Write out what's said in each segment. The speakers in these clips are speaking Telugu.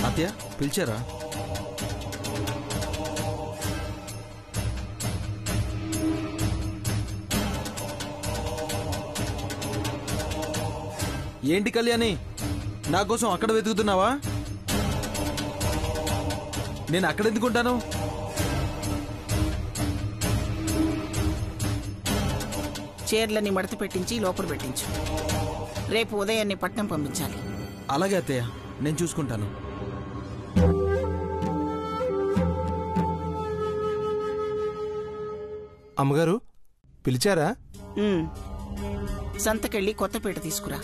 అత్తయ్య పిలిచారా? ఏంటి కళ్యాణి, నా కోసం అక్కడ వెతుకుతున్నావా? నేను అక్కడ ఎందుకుంటాను? చీరలని మడత పెట్టించి లోపల పెట్టించు. రేపు ఉదయాన్నే పట్నం పంపించాలి. అలాగే అత్తయ్య, నేను చూసుకుంటాను. అమ్మగారు పిలిచారా? సంతకెళ్ళి కొత్తపేట తీసుకురా.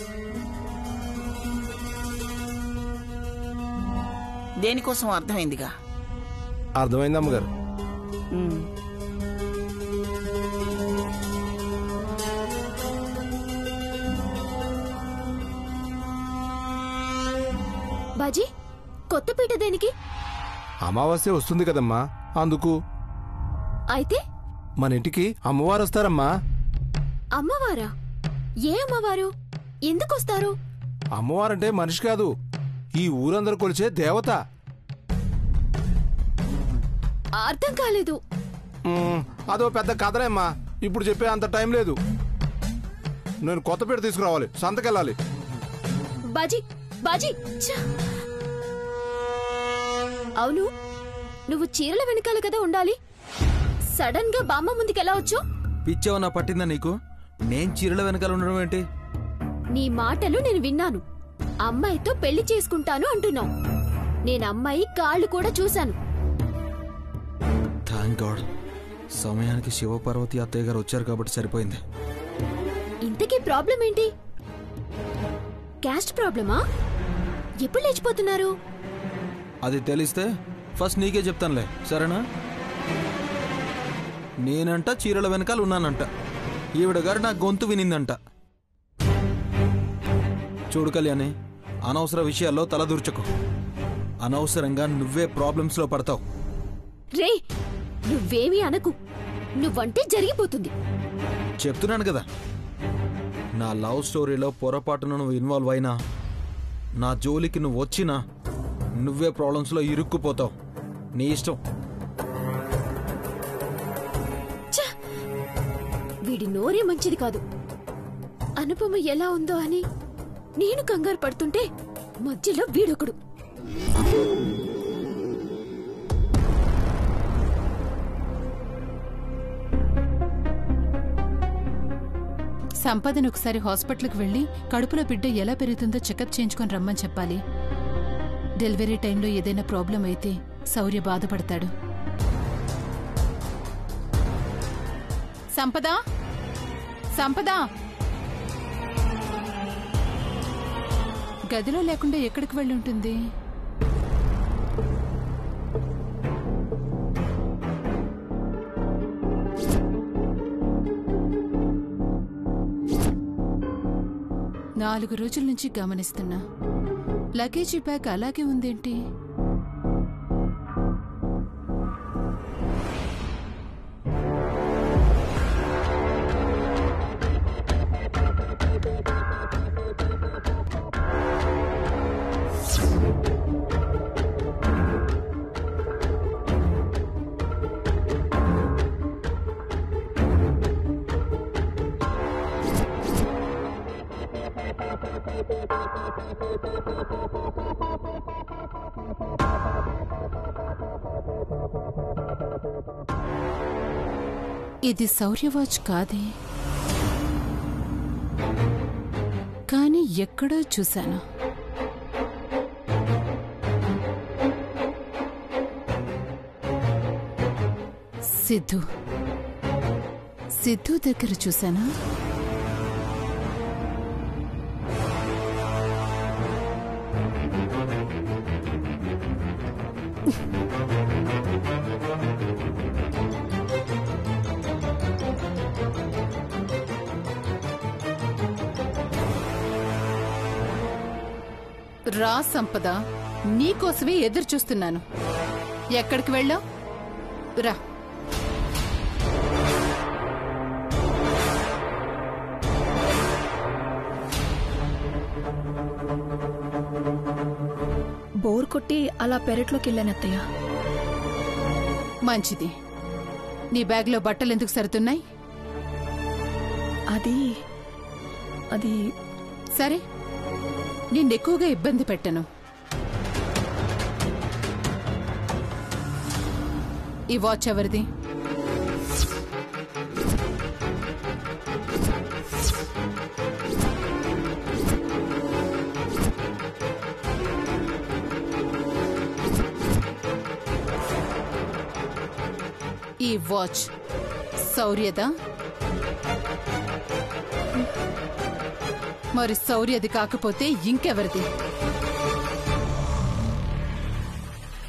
దేనికోసం అర్థమైందిగా? అర్థమైంది అమ్మగారు. బాజీ, కొత్తపేట దేనికి? అమావాస్య వస్తుంది కదమ్మా, అందుకు. అయితే మన ఇంటికి అమ్మవారు వస్తారమ్మా. అమ్మవారా? ఏ అమ్మవారు? ఎందుకొస్తారు? అమ్మవారంటే మనిషి కాదు, ఈ ఊరందరూ కొలిచే దేవత. అర్థం కాలేదు. అదో పెద్ద కథలేమ్మా, ఇప్పుడు చెప్పే అంత టైం లేదు. నేను కొత్తపేట తీసుకురావాలి, సంతకెళ్ళాలి. బాజీ బాజీ, అవును, నువ్వు చీరల వెనకాల కదా ఉండాలి. సడన్ గా బామ్మ ముందుకెలా వచ్చు? పిచ్చేవన్నా పట్టిందా నీకు? నేను చీరల వెనకాల ఉండడం ఏంటి? నీ మాటలు నేను విన్నాను. అమ్మాయితో పెళ్లి చేసుకుంటాను అంటున్నావు. నేను అమ్మాయి కాళ్ళు కూడా చూశాను. థాంక్ గాడ్, సమయానికి శివపార్వతి అత్తయ్య గారు వచ్చారు కాబట్టి సరిపోయింది. ఇంతకీ ప్రాబ్లం ఏంటి? క్యాస్ట్ ప్రాబ్లమా? ఎప్పుడు లేచిపోతున్నారు? అది తెలిస్తే ఫస్ట్ నీకే చెప్తానులే, సరేనా? నేనంట చీరల వెనకాల ఉన్నానంట. ఈవిడ గారు నా గొంతు వినిందంట. చూడు కళ్యాణి, అనవసర విషయాల్లో తలదూర్చకు. అనవసరంగా నువ్వే ప్రాబ్లమ్స్ లో పడతావు. రే, నువ్వేమీ అనకు. నువ్వంటే జరిగిపోతుంది. చెప్తున్నాను కదా, నా లవ్ స్టోరీలో పొరపాటున నువ్వు ఇన్వాల్వ్ అయినా, నా జోలికి నువ్వు వచ్చినా, నువ్వే ప్రాబ్లమ్స్ లో ఇరుక్కుపోతావు. నీ ఇష్టం. వీడి నోరే మంచిది కాదు. అనుపమ ఎలా ఉందో అని నేను కంగారు పడుతుంటే మధ్యలో వీడొకడు. సంపదను ఒకసారి హాస్పిటల్కి వెళ్లి కడుపులో బిడ్డ ఎలా పెరుగుతుందో చెకప్ చేయించుకొని రమ్మని చెప్పాలి. డెలివరీ టైంలో ఏదైనా ప్రాబ్లం అయితే శౌర్య బాధపడతాడు. సంపద, సంపద, గదిలో లేకుండా ఎక్కడికి వెళ్ళి ఉంటుంది? నాలుగు రోజుల నుంచి గమనిస్తున్నా, లగేజీ బ్యాగ్ అలాగే ఉందేంటి? ఇది శౌర్యవాచ్ కాదే, కానీ ఎక్కడో చూశాను. సిద్ధు దగ్గర చూశానా? రా సంపద, నీకోసమే ఎదురు చూస్తున్నాను. ఎక్కడికి వెళ్ళావు? రా. బోర్ కొట్టి అలా పెరట్లోకి వెళ్ళానత్తయ్య. మంచిది. నీ బ్యాగ్లో బట్టలు ఎందుకు సరుతున్నాయి? అది అది సరే, నిన్నెక్కువగా ఇబ్బంది పెట్టను. ఈ వాచ్ ఎవరిది? ఈ వాచ్ శౌర్యదా? మరి శౌర్యది కాకపోతే ఇంకెవరిది?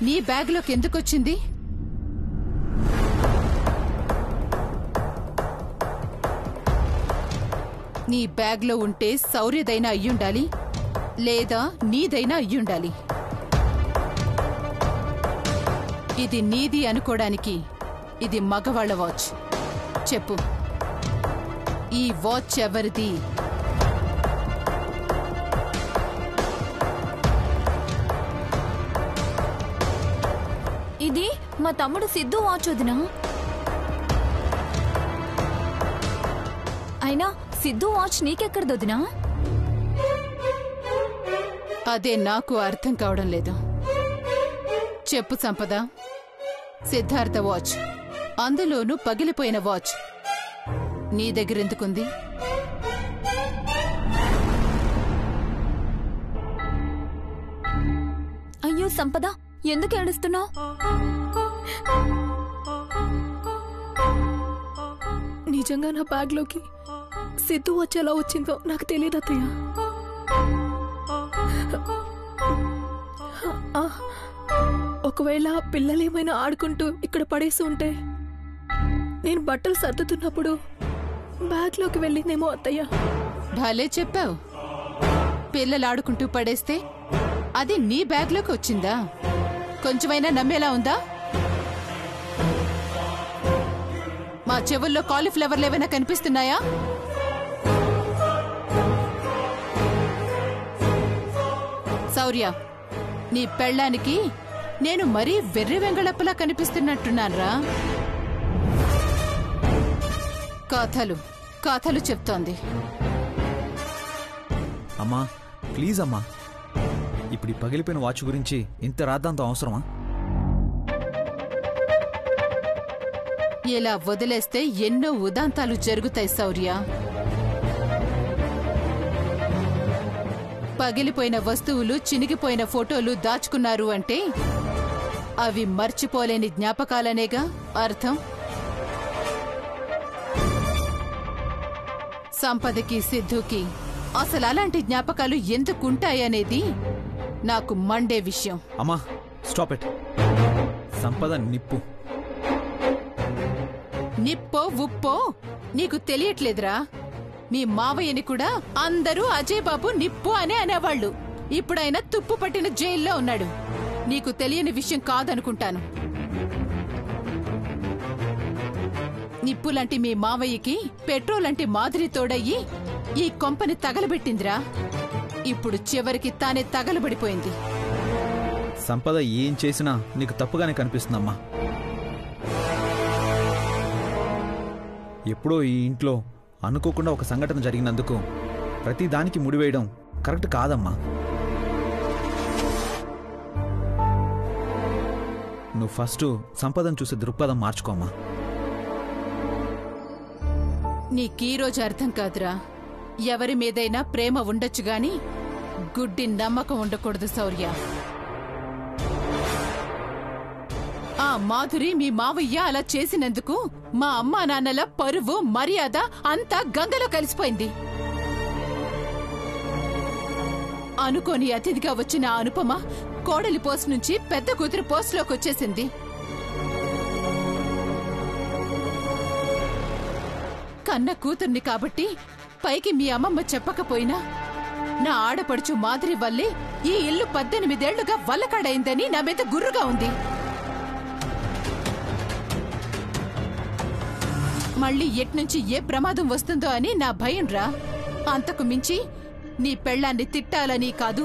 నీ బ్యాగ్లోకి ఎందుకొచ్చింది? నీ బ్యాగ్లో ఉంటే శౌర్యదైనా అయ్యుండాలి, లేదా నీదైనా అయ్యుండాలి. ఇది నీది అనుకోవడానికి ఇది మగవాళ్ల వాచ్. చెప్పు, ఈ వాచ్ ఎవరిది? ఇది మా తమ్ముడు సిద్ధు వాచ్ వదినా. అయినా సిద్ధు వాచ్ నీకెక్కడదొదినా? అదే నాకు అర్థం కావడం లేదు. చెప్పు సంపద, సిద్ధార్థ వాచ్, అందులోనూ పగిలిపోయిన వాచ్ నీ దగ్గరెందుకుంది? అయ్యో సంపద, ఎందుకు ఏడుస్తున్నావు? నిజంగా నా బ్యాగ్లోకి సిద్ధు వాచ్ ఎలా వచ్చిందో నాకు తెలియదు అత్తయ్య. ఒకవేళ పిల్లలేమైనా ఆడుకుంటూ ఇక్కడ పడేసి ఉంటే నేను బట్టలు సర్దుతున్నప్పుడు బ్యాగ్లోకి వెళ్ళిందేమో అత్తయ్య. భలే చెప్పావు. పిల్లలు ఆడుకుంటూ పడేస్తే అది నీ బ్యాగ్లోకి వచ్చిందా? కొంచెమైనా నమ్మేలా ఉందా? మా చెవుల్లో కాలీఫ్లవర్లు ఏమైనా కనిపిస్తున్నాయా? శౌర్య, నీ పెళ్ళానికి నేను మరీ వెర్రి వెంగళప్పలా కనిపిస్తున్నట్టున్నాన్రా. కథలు కథలు చెప్తోంది. అమ్మా ప్లీజ్ అమ్మా, ఇప్పుడు ఈ పగిలిపోయిన వాచ్ గురించి ఇంత రాద్దాంతం అవసరమా? ఇలా వదిలేస్తే ఎన్నో ఉదాంతాలు జరుగుతాయి శౌర్య. పగిలిపోయిన వస్తువులు, చినిగిపోయిన ఫోటోలు దాచుకున్నారు అంటే అవి మర్చిపోలేని జ్ఞాపకాలనేగా అర్థం. సంపదకి, సిద్ధుకి అసలు అలాంటి జ్ఞాపకాలు ఎందుకుంటాయనేది నాకు మండే విషయం. అమ్మా స్టాప్ ఇట్. సంపద నిప్పు. నిప్పో ఉప్పో నీకు తెలియట్లేదురా. మీ మావయ్యని కూడా అందరూ అజయ్ బాబు నిప్పు అనే అనేవాళ్లు. ఇప్పుడైనా తుప్పు పట్టిన జైల్లో ఉన్నాడు. నీకు తెలియని విషయం కాదనుకుంటాను. నిప్పు లాంటి మీ మావయ్యకి పెట్రోల్ లాంటి మాదిరి తోడయ్యి ఈ కొంపని తగలబెట్టిందిరా. ఇప్పుడు చివరికి తానే తగలబడిపోయింది. సంపద ఏం చేసినా నీకు తప్పుగానే కనిపిస్తుందమ్మా. ఎప్పుడో ఈ ఇంట్లో అనుకోకుండా ఒక సంఘటన జరిగినందుకు ప్రతి దానికి ముడివేయడం కరెక్ట్ కాదమ్మా. నువ్వు ఫస్ట్ సంపదను చూసే దృక్పథం మార్చుకోమ్మా. నీకీరోజు అర్థం కాదురా. ఎవరి మీదైనా ప్రేమ ఉండొచ్చు గాని గుడ్డి నమ్మకం ఉండకూడదు శౌర్య. ఆ మాధురి మీ మావయ్య అలా చేసినందుకు మా అమ్మా నాన్నల పరువు, మర్యాద అంతా గంగలో కలిసిపోయింది. అనుకోని అతిథిగా వచ్చిన ఆ అనుపమ కోడలి పోస్ట్ నుంచి పెద్ద కూతురు పోస్టులోకి వచ్చేసింది. కన్న కూతుర్ని కాబట్టి పైకి మీ అమ్మమ్మ చెప్పకపోయినా నా ఆడపడుచు మాదిరి వల్లే ఈ ఇల్లు 18 ఏళ్లుగా వల్లకాడైందని నా మీద గుర్రుగా ఉంది. మళ్ళీ ఎట్నుంచి ఏ ప్రమాదం వస్తుందో అని నా భయం రా. అంతకు మించి నీ పెళ్ళాన్ని తిట్టాలని కాదు,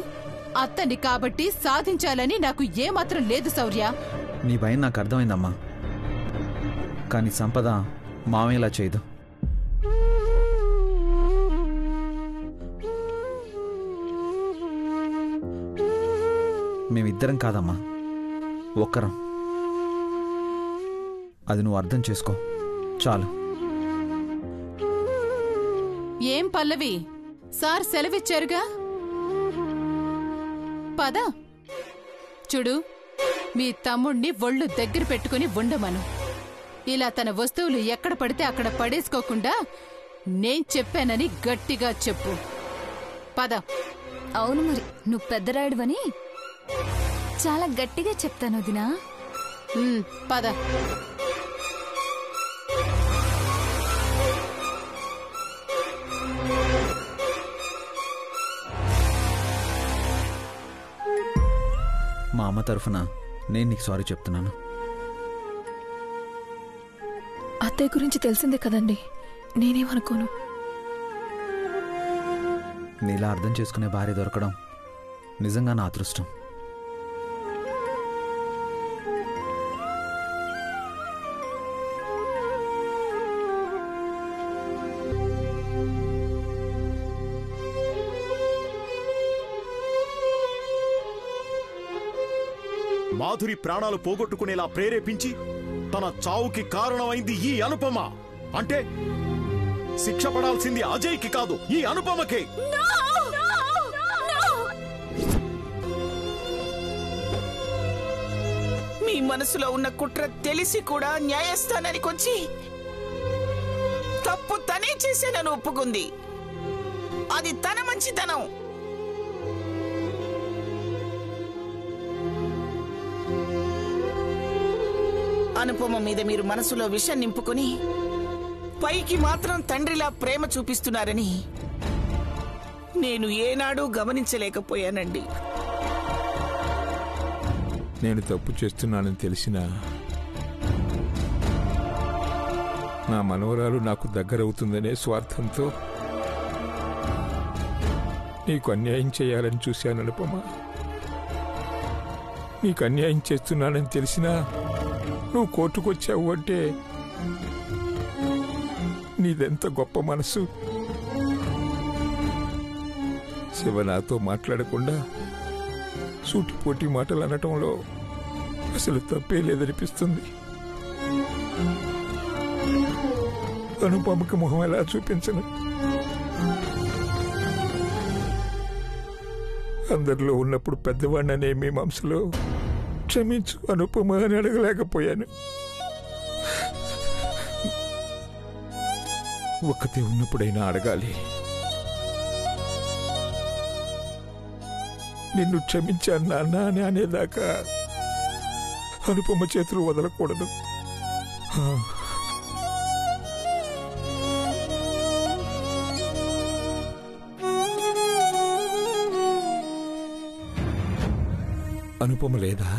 అత్తని కాబట్టి సాధించాలని నాకు ఏమాత్రం లేదు శౌర్య. నీ భయం నాకు అర్థమైందమ్మా, కానీ సంపద మామయ్యలా చేయదు. మేమిద్దరం కాదమ్మా, ఒక్కరం. అది నువ్వు అర్థం చేసుకో చాలు. ఏం పల్లవి, సార్ సెలవిచ్చారుగా, పద. చూడు, మీ తమ్ముణ్ణి ఒళ్ళు దగ్గర పెట్టుకుని ఉండమను. ఇలా తన వస్తువులు ఎక్కడ పడితే అక్కడ పడేసుకోకుండా నేను చెప్పానని గట్టిగా చెప్పు. పద. అవును, మరి నువ్వు పెద్దరాయుడువని చాలా గట్టిగా చెప్తాను వదినా. పద. మా అమ్మ తరఫున నేను నీకు సారీ చెప్తున్నాను. అత్తయ్య గురించి తెలిసిందే కదండి, నేనేమనుకోను. నీలా అర్థం చేసుకునే భార్య దొరకడం నిజంగా నా అదృష్టం. మాధురి ప్రాణాలు పోగొట్టుకునేలా ప్రేరేపించి తన చావుకి కారణమైంది ఈ అనుపమ. అంటే శిక్ష పడాల్సింది అజయ్కి కాదు, ఈ అనుపమకే. మీ మనసులో ఉన్న కుట్ర తెలిసి కూడా న్యాయస్థానానికి వచ్చి తప్పు తనే చేసేనని ఒప్పుకుంది. అది తన మంచితనం. అనుపమ మీద మీరు మనసులో విషం నింపుకుని పైకి మాత్రం తండ్రిలా ప్రేమ చూపిస్తున్నారని నేను ఏనాడూ గమనించలేకపోయానండి. నేను తప్పు చేస్తున్నానని తెలిసినా నా మనవరాలు నాకు దగ్గరవుతుందనే స్వార్థంతో నీకు అన్యాయం చేయాలని చూశాను అనుపమ. నీకు అన్యాయం చేస్తున్నానని తెలిసినా నువ్వు కోర్టుకొచ్చావు అంటే నీదెంత గొప్ప మనసు. శివ నాతో మాట్లాడకుండా సూటిపోటి మాటలు అనటంలో అసలు తప్పే లేదనిపిస్తుంది. అనుపమకి మొహం ఎలా చూపించను? అందరిలో ఉన్నప్పుడు పెద్దవాడిననే మీ మనసులో క్షమించు అనుపమ అని అడగలేకపోయాను. ఒక్కతే ఉన్నప్పుడైనా అడగాలి. నిన్ను క్షమించాను నాన్న అని అనేదాకా అనుపమ చేతులు వదలకూడదు. అనుపమ లేదా?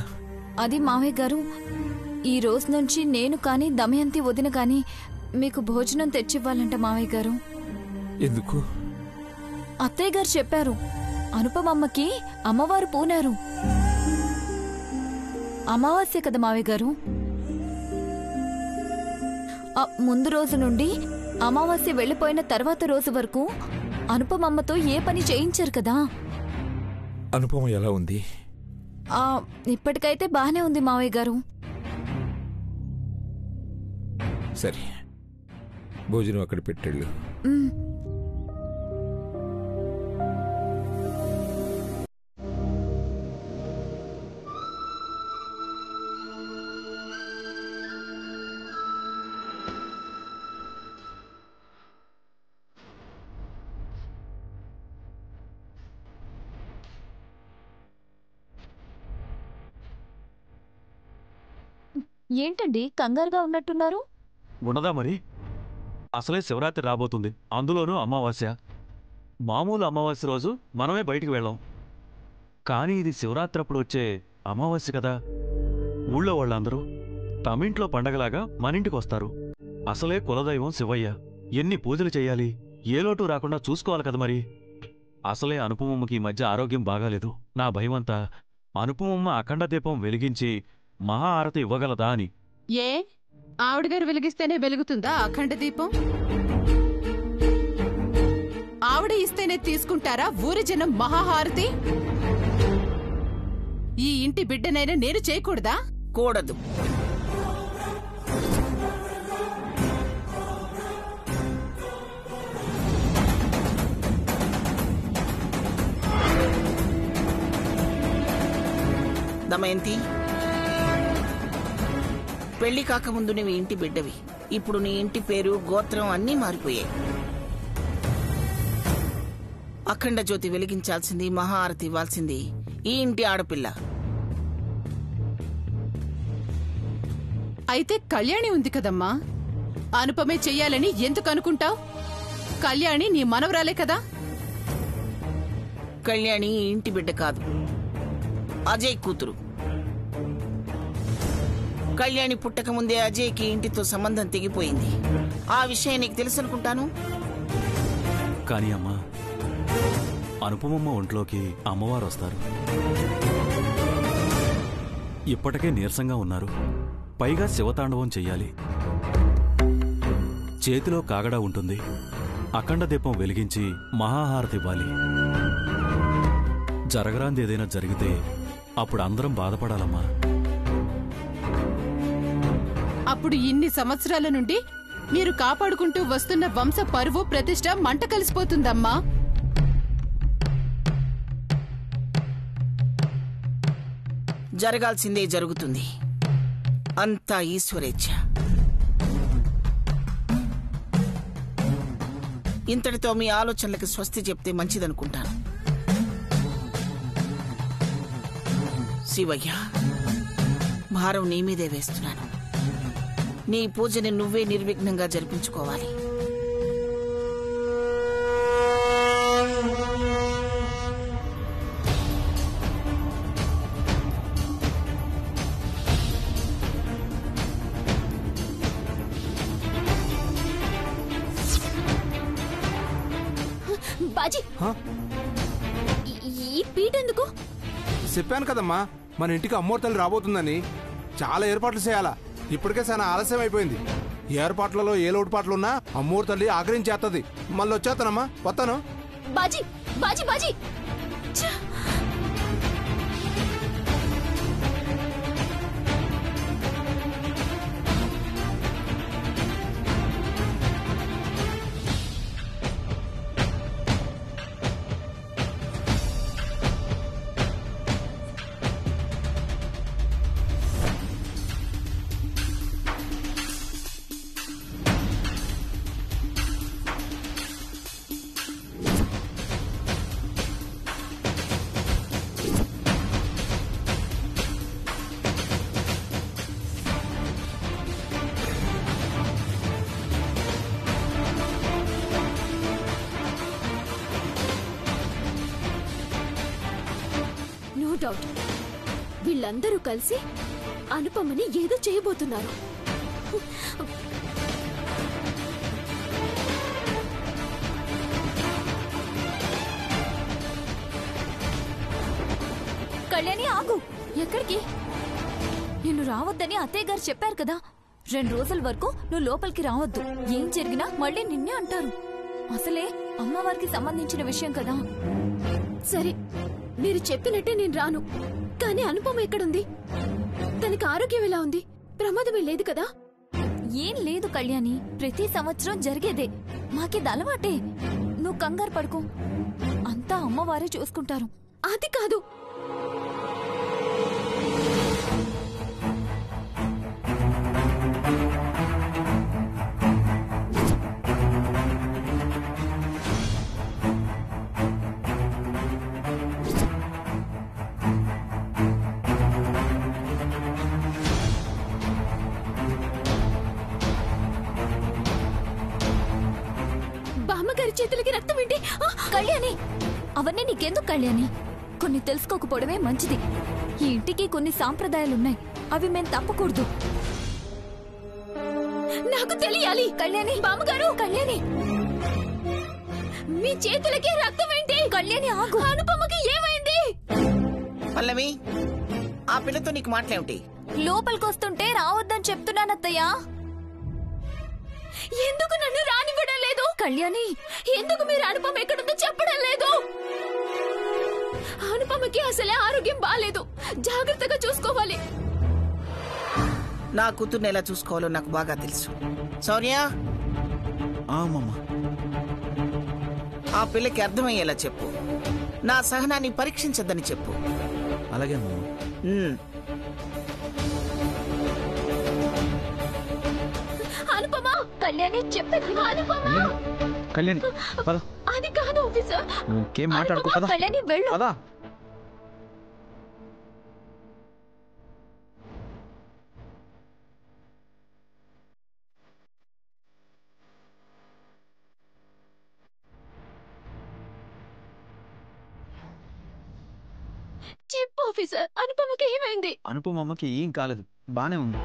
అది మావయ్య గారు, ఈ రోజు నుంచి నేను కానీ దమయంతి వదిన కానీ మీకు భోజనం తెచ్చివ్వాలంట మావయ్య గారు. ఎందుకు? అత్తయ్య గారు చెప్పారు, అనుపమమ్మకి అమ్మవారు పూనారు. అమావాస్య కదా మావయ్య గారు. ముందు రోజు నుండి అమావాస్య వెళ్లిపోయిన తర్వాత రోజు వరకు అనుపమమ్మతో ఏ పని చేయించారు కదా. అనుపమ ఎలా ఉంది? ఇప్పటికైతే బానే ఉంది మావయ్య గారు. సరే, భోజనం అక్కడ పెట్టెళ్ళు. ఏంటండి కంగారుగా ఉన్నట్టున్నారు? ఉన్నదా మరి, అసలే శివరాత్రి రాబోతుంది, అందులోనూ అమావాస్య. మామూలు అమావాస్య రోజు మనమే బయటికి వెళ్ళాం, కానీ ఇది శివరాత్రి అప్పుడు వచ్చే అమావాస్య కదా. ఊళ్ళో వాళ్ళందరూ తమింట్లో పండగలాగా మనింటికి వస్తారు. అసలే కులదైవం శివయ్య, ఎన్ని పూజలు చెయ్యాలి, ఏ లోటు రాకుండా చూసుకోవాలి కదా మరి. అసలే అనుపమమ్మకి ఈ మధ్య ఆరోగ్యం బాగాలేదు. నా భయమంతా అనుపమమ్మ అఖండ దీపం వెలిగించి మహా హారతి ఇవ్వగలదా అని. ఏ ఆవిడగారు వెలిగిస్తేనే వెలుగుతుందా అఖండ దీపం? ఆవిడ ఇస్తేనే తీసుకుంటారా ఊరి జనం మహాహారతి? ఈ ఇంటి బిడ్డనైనా నేను చేయకూడదా? కూడదు. దమయంతి, పెళ్లి కాకముందు నువ్వు ఇంటి బిడ్డవి. ఇప్పుడు నీ ఇంటి పేరు, గోత్రం అన్నీ మారిపోయాయి. అఖండ జ్యోతి వెలిగించాల్సింది, మహాహారతి ఇవ్వాల్సింది ఈ ఇంటి ఆడపిల్ల. అయితే కళ్యాణి ఉంది కదమ్మా, అనుపమే చెయ్యాలని ఎందుకు అనుకుంటావు? కళ్యాణి నీ మనవరాలే కదా. కళ్యాణి ఈ ఇంటి బిడ్డ కాదు, అజయ్ కూతురు. కళ్యాణి పుట్టక ముందే అజయ్కి ఇంటితో సంబంధం తెగిపోయింది. ఆ విషయం నీకు తెలుసు అనుకుంటాను. కానీ అమ్మా, అనుపమమ్మ ఒంట్లోకి అమ్మవారు వస్తారు. ఇప్పటికే నీరసంగా ఉన్నారు, పైగా శివతాండవం చెయ్యాలి. చేతిలో కాగడా ఉంటుంది. అఖండ దీపం వెలిగించి మహాహారతి ఇవ్వాలి. జరగరాంది ఏదైనా జరిగితే అప్పుడు అందరం బాధపడాలమ్మా. అప్పుడు ఇన్ని సంవత్సరాల నుండి మీరు కాపాడుకుంటూ వస్తున్న వంశ పరువు ప్రతిష్ట మంట కలిసిపోతుందమ్మా. జరగాల్సిందే జరుగుతుంది. అంతా ఈశ్వరేచ్ఛ. ఇంతటితో మీ ఆలోచనలకు స్వస్తి చెప్తే మంచిదనుకుంటాను. శివయ్య, భారం నీ మీదే వేస్తున్నాను. నీ పూజని నువ్వే నిర్విఘ్నంగా జరిపించుకోవాలి. బాజీ, ఈ పీట ఎందుకు? చెప్పాను కదమ్మా, మన ఇంటికి అమ్మోరు తల్లి రాబోతుందని. చాలా ఏర్పాట్లు చేయాలా. ఇప్పటికే చాలా ఆలస్యం అయిపోయింది. ఏర్పాట్లలో ఏ లోటుపాట్లున్నా అమ్మోరు తల్లి ఆగ్రహించేస్తుంది. మళ్ళీ వచ్చేస్తానమ్మా, వస్తాను. బాజీ బాజీ బాజీ, నో డౌట్ వీళ్ళందరూ కలిసి అనుపమని ఏదో చేయబోతున్నారు. కళ్యాణి ఆగు. ఎక్కడికి? నిన్ను రావద్దని అత్తయ్య గారు చెప్పారు కదా. 2 రోజుల వరకు నువ్వు లోపలికి రావద్దు. ఏం జరిగినా మళ్ళీ నిన్నే అంటారు. అసలే అమ్మవారికి సంబంధించిన విషయం కదా. సరే, మీరు చెప్పినట్టే నేను రాను. కానీ అనుపమ ఎక్కడుంది? తనకి ఆరోగ్యం ఎలా ఉంది? ప్రమాదమే లేదు కదా? ఏం లేదు కళ్యాణి, ప్రతి సంవత్సరం జరిగేదే. మాకిది అలవాటే. నువ్వు కంగారు పడుకో, అంతా అమ్మవారే చూసుకుంటారు. అది కాదు, బామ్మగారి చేతులకి రక్తం ఏంటి? కళ్యాణి, అవన్నీ నీకెందుకు కళ్యాణి? కొన్ని తెలుసుకోకపోవడమే మంచిది. ఈ ఇంటికి కొన్ని సాంప్రదాయాలున్నాయి, అవి మేం తప్పకూడదు. నాకు తెలియాలి. కళ్యాణి, బామ్మగారు, కళ్యాణి, మీ చేతులకి రక్తం ఏంటి? కళ్యాణి ఆగు. అనుపమకి ఏమైంది? పల్లవి, ఆ పిల్లతో నీకు మాట్లాడేమిటి? లోపలికొస్తుంటే రావద్దని చెప్తున్నానత్తయ్యా. ఎందుకు నన్ను రానివ్వడం లేదు? కళ్యాణి, ఎందుకు మీరు అనుపమ ఎక్కడుందో చెప్పడం లేదు? అనుపమకి అసలే ఆరోగ్యం బాలేదు, జాగ్రత్తగా చూసుకోవాలి. నా కూతుర్ని ఎలా చూసుకోవాలో నాకు బాగా తెలుసు. శౌర్య, అమ్మమ్మ. ఆ పిల్లకి అర్థమయ్యేలా చెప్పు. నా సహనాన్ని పరీక్షించద్దని చెప్పు. అలాగే అమ్మమ్మ. అనుపమ, కళ్యాణి చెప్పేది అనుపమ. కళ్యాణి పద. అది కాదు ఆఫీసర్. ఇంకేం మాట్లాడుకో పద. కళ్యాణి వెళ్ళు. పద. చెప్పు ఆఫీసర్, అనుపమకి ఏమైంది? అనుపమమ్మకి ఏం కాలేదు, బానే ఉంది.